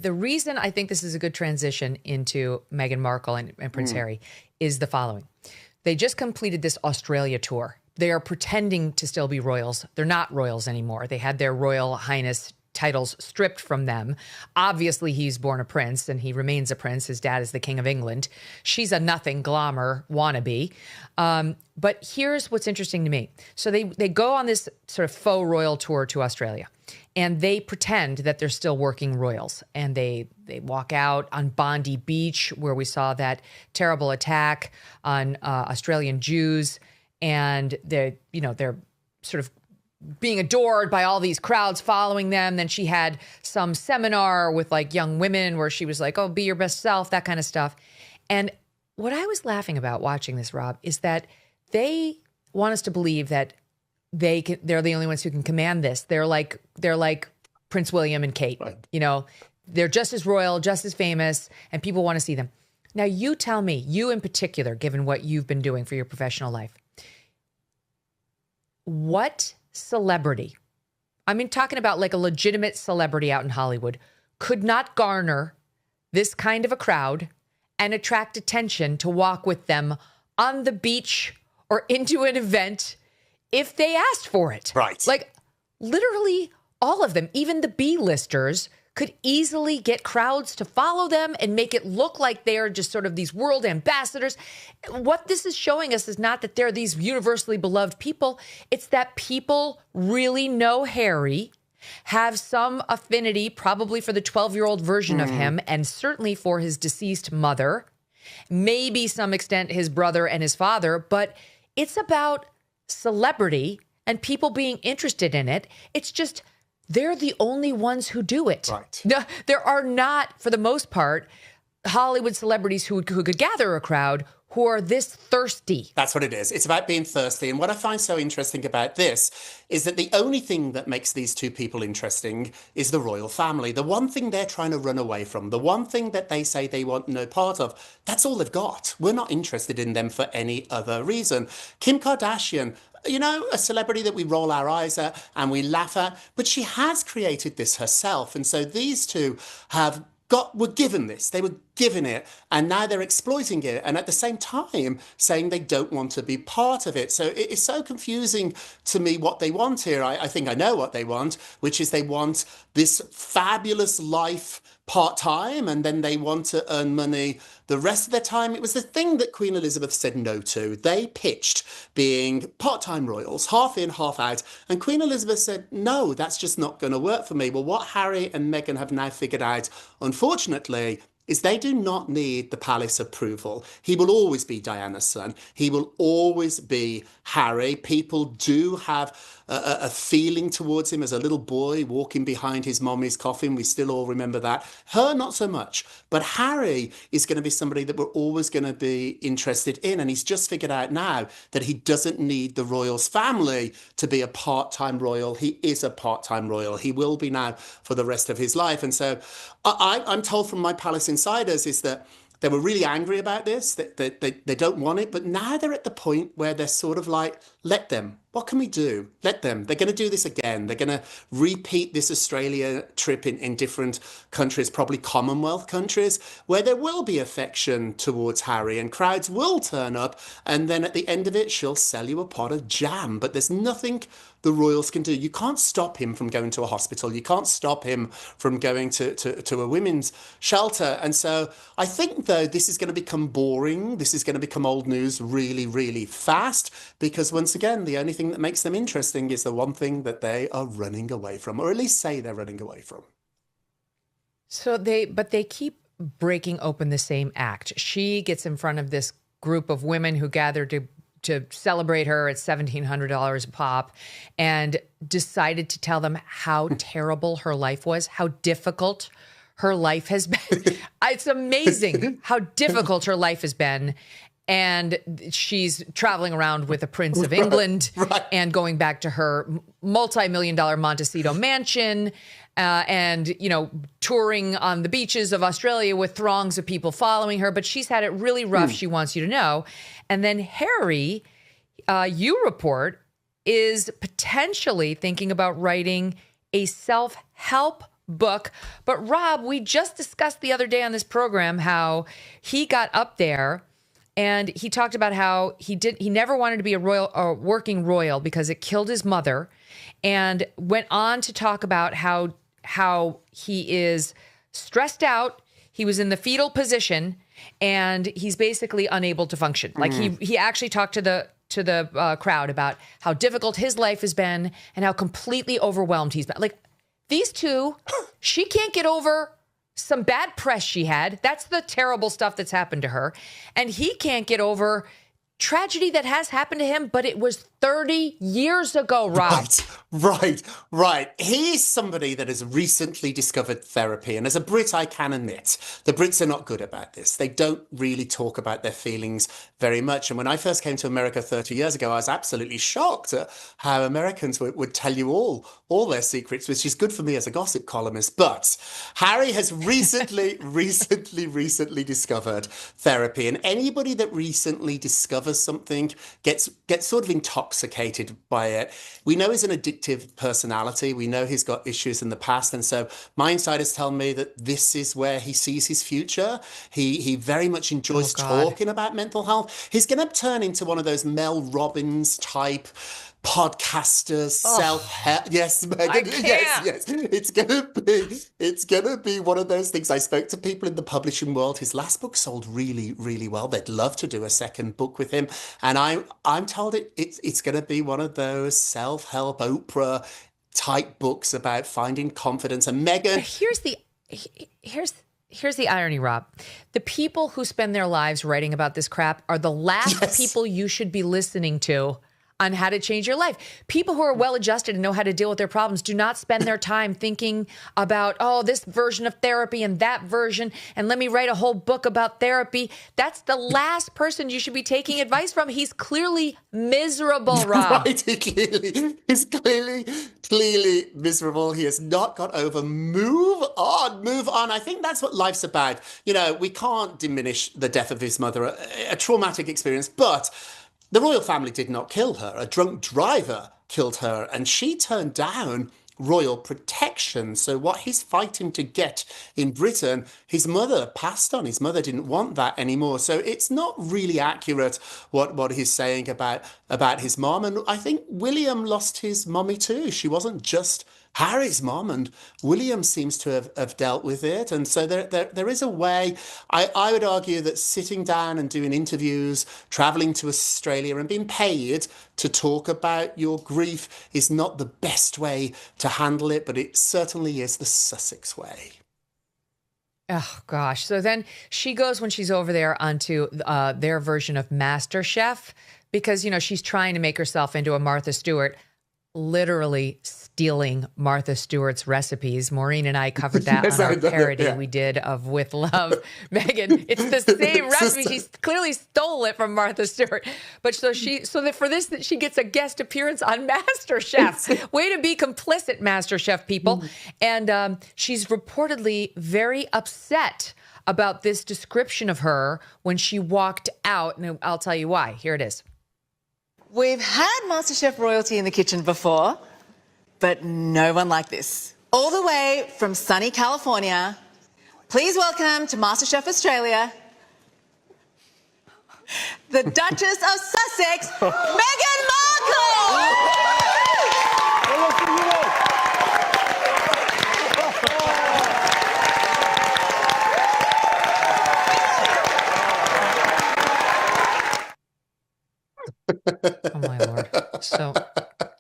the reason I think this is a good transition into Meghan Markle and Prince Harry is the following. They just completed this Australia tour. They are pretending to still be royals. They're not royals anymore. They had their Royal Highness titles stripped from them. Obviously, he's born a prince and he remains a prince. His dad is the King of England. She's a nothing glamour wannabe. But here's what's interesting to me. So they go on this sort of faux royal tour to Australia, and they pretend that they're still working royals. And they walk out on Bondi Beach, where we saw that terrible attack on Australian Jews. And they're sort of being adored by all these crowds following them. Then she had some seminar with like young women where she was like, oh, be your best self, that kind of stuff. And what I was laughing about watching this, Rob, is that they want us to believe that they're the only ones who can command this. They're like Prince William and Kate. Right. You know, they're just as royal, just as famous, and people want to see them. Now, you tell me, you in particular, given what you've been doing for your professional life, what celebrity, I mean, talking about like a legitimate celebrity out in Hollywood, could not garner this kind of a crowd and attract attention to walk with them on the beach or into an event if they asked for it? Right. Like literally all of them, even the B-listers, could easily get crowds to follow them and make it look like they are just sort of these world ambassadors. What this is showing us is not that they're these universally beloved people. It's that people really know Harry, have some affinity probably for the 12-year-old version of him, and certainly for his deceased mother, maybe some extent his brother and his father, but it's about celebrity and people being interested in it. It's just they're the only ones who do it. Right. No, there are not, for the most part, Hollywood celebrities who could gather a crowd who are this thirsty. That's what it is. It's about being thirsty. And what I find so interesting about this is that the only thing that makes these two people interesting is the royal family. The one thing they're trying to run away from, the one thing that they say they want no part of, that's all they've got. We're not interested in them for any other reason. Kim Kardashian, you know, a celebrity that we roll our eyes at and we laugh at, but she has created this herself. And so these two were given this, they were given it, and now they're exploiting it. And at the same time saying they don't want to be part of it. So it is so confusing to me what they want here. I think I know what they want, which is they want this fabulous life part-time, and then they want to earn money the rest of their time. It was the thing that Queen Elizabeth said no to. They pitched being part-time royals, half in, half out, and Queen Elizabeth said, no, that's just not going to work for me. Well, what Harry and Meghan have now figured out, unfortunately, is they do not need the palace approval. He will always be Diana's son. He will always be Harry. People do have a feeling towards him as a little boy walking behind his mommy's coffin. We still all remember that. Her, not so much. But Harry is going to be somebody that we're always going to be interested in. And he's just figured out now that he doesn't need the royals family to be a part-time royal. He is a part-time royal. He will be now for the rest of his life. And so I'm told from my palace insiders is that they were really angry about this, that they don't want it. But now they're at the point where they're sort of like, let them. What can we do? Let them. They're going to do this again. They're going to repeat this Australia trip in different countries, probably Commonwealth countries, where there will be affection towards Harry and crowds will turn up. And then at the end of it, she'll sell you a pot of jam. But there's nothing the royals can do. You can't stop him from going to a hospital. You can't stop him from going to a women's shelter. And so I think, though, this is going to become boring. This is going to become old news really, really fast, because once again, the only thing that makes them interesting is the one thing that they are running away from, or at least say they're running away from. So they keep breaking open the same act. She gets in front of this group of women who gather to celebrate her at $1,700 a pop, and decided to tell them how terrible her life was, how difficult her life has been. It's amazing how difficult her life has been. And she's traveling around with a Prince of England and going back to her multi-million-dollar Montecito mansion and, you know, touring on the beaches of Australia with throngs of people following her. But she's had it really rough, she wants you to know. And then Harry, you report, is potentially thinking about writing a self-help book. But Rob, we just discussed the other day on this program how he got up there and he talked about how he never wanted to be a working royal because it killed his mother, and went on to talk about how he is stressed out. He was in the fetal position and he's basically unable to function. Like he actually talked to the crowd about how difficult his life has been and how completely overwhelmed he's been. Like these two, she can't get over some bad press she had. That's the terrible stuff that's happened to her. And he can't get over tragedy that has happened to him, but it was 30 years ago, Rob. Right. He's somebody that has recently discovered therapy. And as a Brit, I can admit, the Brits are not good about this. They don't really talk about their feelings very much. And when I first came to America 30 years ago, I was absolutely shocked at how Americans would tell you all their secrets, which is good for me as a gossip columnist. But Harry has recently discovered therapy. And anybody that recently discovers something gets sort of intoxicated by it. We know he's an addictive personality. We know he's got issues in the past. And so my insiders tell me that this is where he sees his future. He very much enjoys talking about mental health. He's going to turn into one of those Mel Robbins type podcasters, self-help. Yes, Meghan. Yes. It's gonna be one of those things. I spoke to people in the publishing world. His last book sold really, really well. They'd love to do a second book with him. And I'm told it's gonna be one of those self-help Oprah type books about finding confidence. And Meghan. Here's the irony, Rob. The people who spend their lives writing about this crap are the last people you should be listening to on how to change your life. People who are well-adjusted and know how to deal with their problems do not spend their time thinking about, this version of therapy and that version, and let me write a whole book about therapy. That's the last person you should be taking advice from. He's clearly miserable, Rob. Right, he's clearly miserable. He has not got over. Move on. I think that's what life's about. We can't diminish the death of his mother, a traumatic experience, but the royal family did not kill her. A drunk driver killed her, and she turned down royal protection. So what he's fighting to get in Britain, his mother passed on. His mother didn't want that anymore. So it's not really accurate what he's saying about his mom. And I think William lost his mommy too. She wasn't just Harry's mom, and William seems to have dealt with it. And so there is a way. I would argue that sitting down and doing interviews, traveling to Australia and being paid to talk about your grief is not the best way to handle it, but it certainly is the Sussex way. Oh, gosh. So then she goes, when she's over there, onto their version of MasterChef, because, she's trying to make herself into a Martha Stewart, literally stealing Martha Stewart's recipes. Maureen and I covered that on our parody we did of With Love, Meghan. It's the same recipe. She clearly stole it from Martha Stewart. But so for this, she gets a guest appearance on MasterChef. Way to be complicit, MasterChef people. And she's reportedly very upset about this description of her when she walked out. And I'll tell you why. Here it is. We've had MasterChef royalty in the kitchen before, but no one like this. All the way from sunny California, please welcome to MasterChef Australia, the Duchess of Sussex, Meghan Markle! Oh, my Lord. So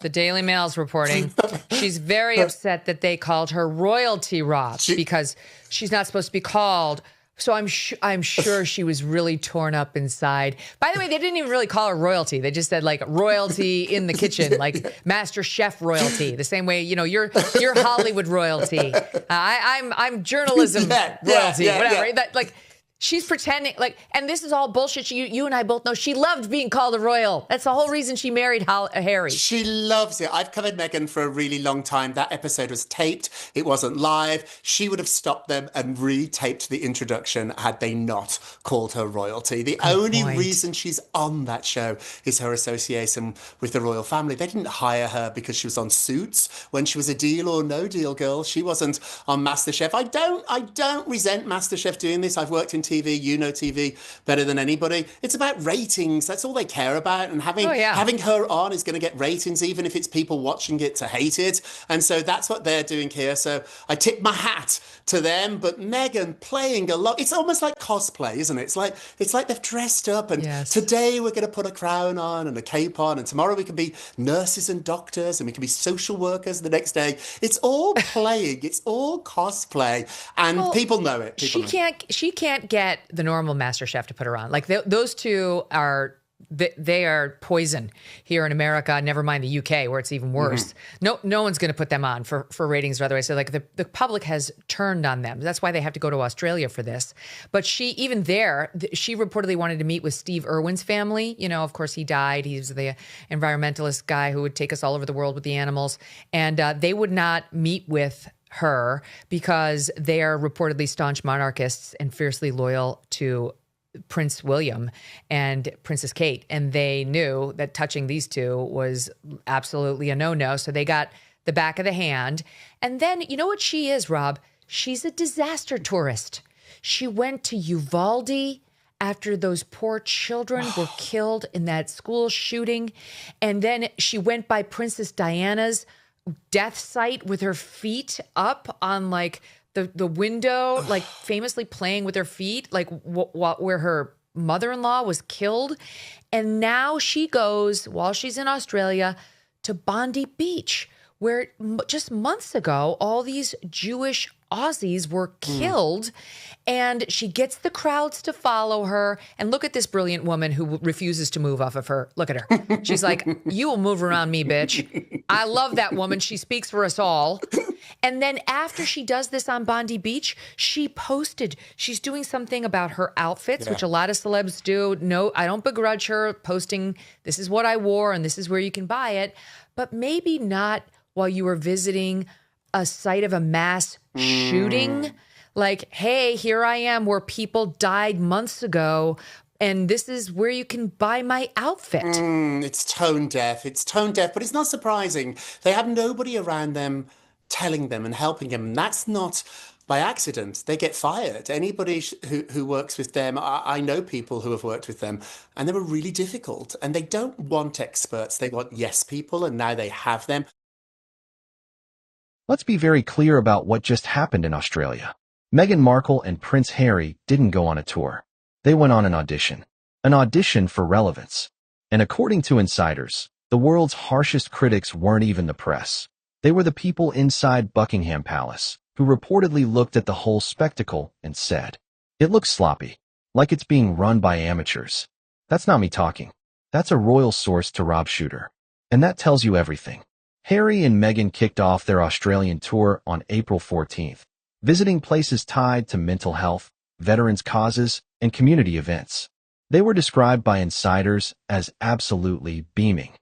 the Daily Mail's reporting she's very upset that they called her royalty, Rob, because she's not supposed to be called. So I'm sure she was really torn up inside. By the way, they didn't even really call her royalty. They just said like royalty in the kitchen, like Master Chef royalty. The same way, you're Hollywood royalty. I'm journalism royalty, whatever. That, like, She's pretending like, and this is all bullshit. You and I both know she loved being called a royal. That's the whole reason she married Harry. She loves it. I've covered Meghan for a really long time. That episode was taped. It wasn't live. She would have stopped them and retaped the introduction had they not called her royalty. The only reason she's on that show is her association with the royal family. They didn't hire her because she was on Suits when she was a Deal or No Deal girl. She wasn't on MasterChef. I don't resent MasterChef doing this. I've worked in TV, you know TV better than anybody. It's about ratings. That's all they care about. And having her on is going to get ratings, even if it's people watching it to hate it. And so that's what they're doing here. So I tip my hat to them. But Meghan playing a lot. It's almost like cosplay, isn't it? It's like they've dressed up and today we're going to put a crown on and a cape on, and tomorrow we can be nurses and doctors and we can be social workers the next day. It's all playing. It's all cosplay. And people know it. She can't get the normal MasterChef to put her on. Like those two are, they are poison here in America. Never mind the UK, where it's even worse. No one's going to put them on for ratings or otherwise. So like the public has turned on them. That's why they have to go to Australia for this. But she reportedly wanted to meet with Steve Irwin's family. You know, of course he died. He was the environmentalist guy who would take us all over the world with the animals, and they would not meet with her because they are reportedly staunch monarchists and fiercely loyal to Prince William and Princess Kate. And they knew that touching these two was absolutely a no-no. So they got the back of the hand. And then, you know what she is, Rob? She's a disaster tourist. She went to Uvalde after those poor children were killed in that school shooting. And then she went by Princess Diana's death site with her feet up on like the window, like famously playing with her feet, like where her mother-in-law was killed. And now she goes, while she's in Australia, to Bondi Beach, where just months ago, all these Jewish Aussies were killed. And she gets the crowds to follow her. And look at this brilliant woman who refuses to move off of her. Look at her. She's like, you will move around me, bitch. I love that woman. She speaks for us all. And then after she does this on Bondi Beach, she posted, she's doing something about her outfits, which a lot of celebs do. No, I don't begrudge her posting, this is what I wore and this is where you can buy it. But maybe not while you were visiting a site of a mass shooting. Like, hey, here I am where people died months ago, and this is where you can buy my outfit. It's tone deaf. It's tone deaf, but it's not surprising. They have nobody around them telling them and helping them. And that's not by accident. They get fired. Anybody who works with them, I know people who have worked with them, and they were really difficult. And they don't want experts. They want yes people, and now they have them. Let's be very clear about what just happened in Australia. Meghan Markle and Prince Harry didn't go on a tour. They went on an audition for relevance. And according to insiders, the world's harshest critics weren't even the press. They were the people inside Buckingham Palace, who reportedly looked at the whole spectacle and said, "It looks sloppy, like it's being run by amateurs." That's not me talking. That's a royal source to Rob Shuter. And that tells you everything. Harry and Meghan kicked off their Australian tour on April 14th, visiting places tied to mental health, veterans' causes, and community events. They were described by insiders as absolutely beaming,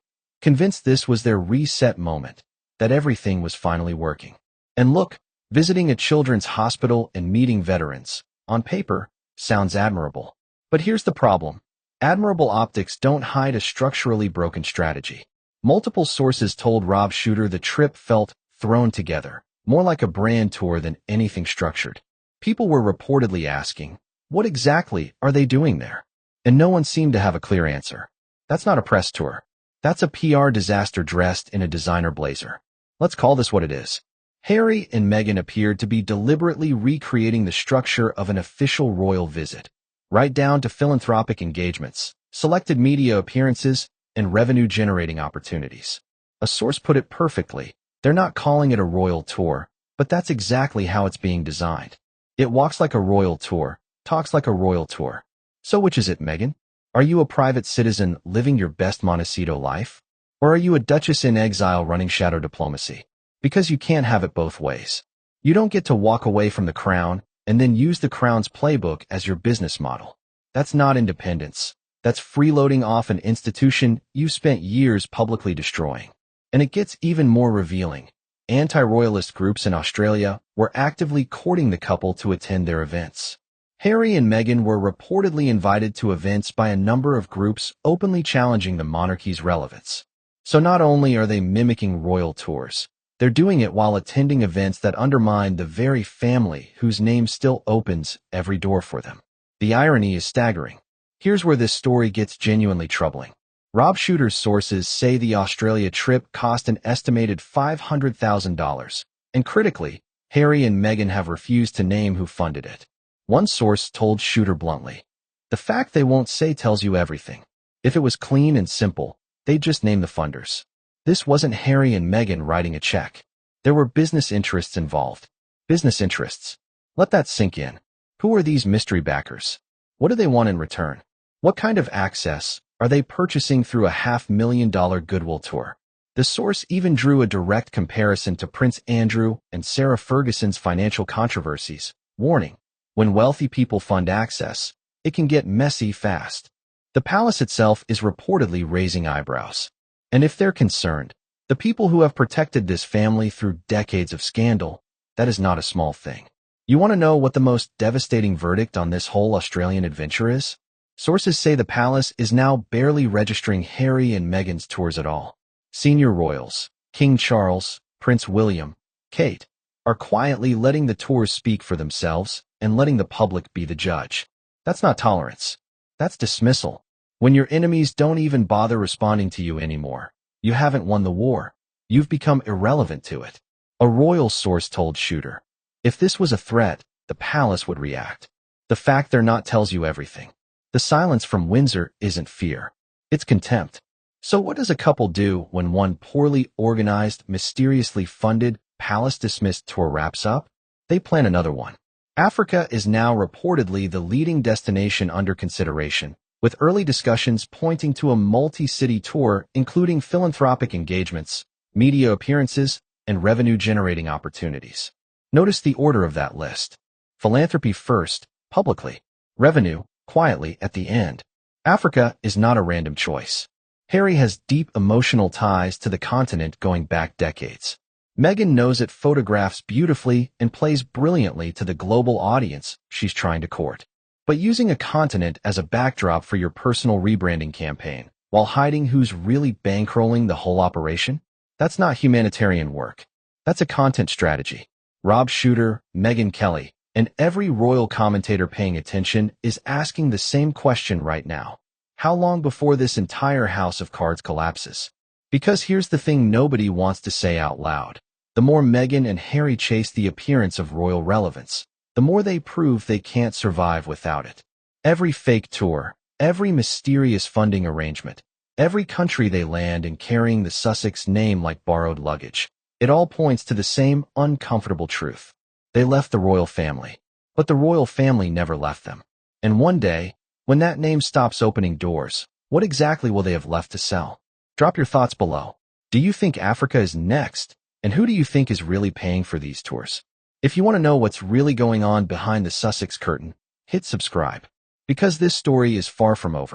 convinced this was their reset moment, that everything was finally working. And look, visiting a children's hospital and meeting veterans, on paper, sounds admirable. But here's the problem. Admirable optics don't hide a structurally broken strategy. Multiple sources told Rob Shuter the trip felt thrown together, more like a brand tour than anything structured. People were reportedly asking, what exactly are they doing there? And no one seemed to have a clear answer. That's not a press tour. That's a PR disaster dressed in a designer blazer. Let's call this what it is. Harry and Meghan appeared to be deliberately recreating the structure of an official royal visit, right down to philanthropic engagements, selected media appearances, and revenue-generating opportunities. A source put it perfectly. They're not calling it a royal tour, but that's exactly how it's being designed. It walks like a royal tour, talks like a royal tour. So which is it, Meghan? Are you a private citizen living your best Montecito life? Or are you a duchess in exile running shadow diplomacy? Because you can't have it both ways. You don't get to walk away from the crown and then use the crown's playbook as your business model. That's not independence. That's freeloading off an institution you spent years publicly destroying. And it gets even more revealing. Anti-royalist groups in Australia were actively courting the couple to attend their events. Harry and Meghan were reportedly invited to events by a number of groups openly challenging the monarchy's relevance. So not only are they mimicking royal tours, they're doing it while attending events that undermine the very family whose name still opens every door for them. The irony is staggering. Here's where this story gets genuinely troubling. Rob Shuter's sources say the Australia trip cost an estimated $500,000, and critically, Harry and Meghan have refused to name who funded it. One source told Shuter bluntly, "The fact they won't say tells you everything. If it was clean and simple, they'd just name the funders. This wasn't Harry and Meghan writing a check. There were business interests involved. Business interests. Let that sink in. Who are these mystery backers? What do they want in return? What kind of access are they purchasing through a $500,000 goodwill tour?" The source even drew a direct comparison to Prince Andrew and Sarah Ferguson's financial controversies, warning, when wealthy people fund access, it can get messy fast. The palace itself is reportedly raising eyebrows. And if they're concerned, the people who have protected this family through decades of scandal, that is not a small thing. You want to know what the most devastating verdict on this whole Australian adventure is? Sources say the palace is now barely registering Harry and Meghan's tours at all. Senior royals, King Charles, Prince William, Kate, are quietly letting the tours speak for themselves and letting the public be the judge. That's not tolerance. That's dismissal. When your enemies don't even bother responding to you anymore, you haven't won the war. You've become irrelevant to it. A royal source told Shuter, "If this was a threat, the palace would react. The fact they're not tells you everything. The silence from Windsor isn't fear. It's contempt." So what does a couple do when one poorly organized, mysteriously funded, palace-dismissed tour wraps up? They plan another one. Africa is now reportedly the leading destination under consideration, with early discussions pointing to a multi-city tour including philanthropic engagements, media appearances, and revenue-generating opportunities. Notice the order of that list. Philanthropy first, publicly. Revenue, quietly, at the end. Africa is not a random choice. Harry has deep emotional ties to the continent going back decades. Meghan knows it photographs beautifully and plays brilliantly to the global audience she's trying to court. But using a continent as a backdrop for your personal rebranding campaign, while hiding who's really bankrolling the whole operation? That's not humanitarian work. That's a content strategy. Rob Shuter, Megyn Kelly, and every royal commentator paying attention is asking the same question right now. How long before this entire house of cards collapses? Because here's the thing nobody wants to say out loud. The more Meghan and Harry chase the appearance of royal relevance, the more they prove they can't survive without it. Every fake tour, every mysterious funding arrangement, every country they land in carrying the Sussex name like borrowed luggage, it all points to the same uncomfortable truth. They left the royal family, but the royal family never left them. And one day, when that name stops opening doors, what exactly will they have left to sell? Drop your thoughts below. Do you think Africa is next? And who do you think is really paying for these tours? If you want to know what's really going on behind the Sussex curtain, hit subscribe. Because this story is far from over.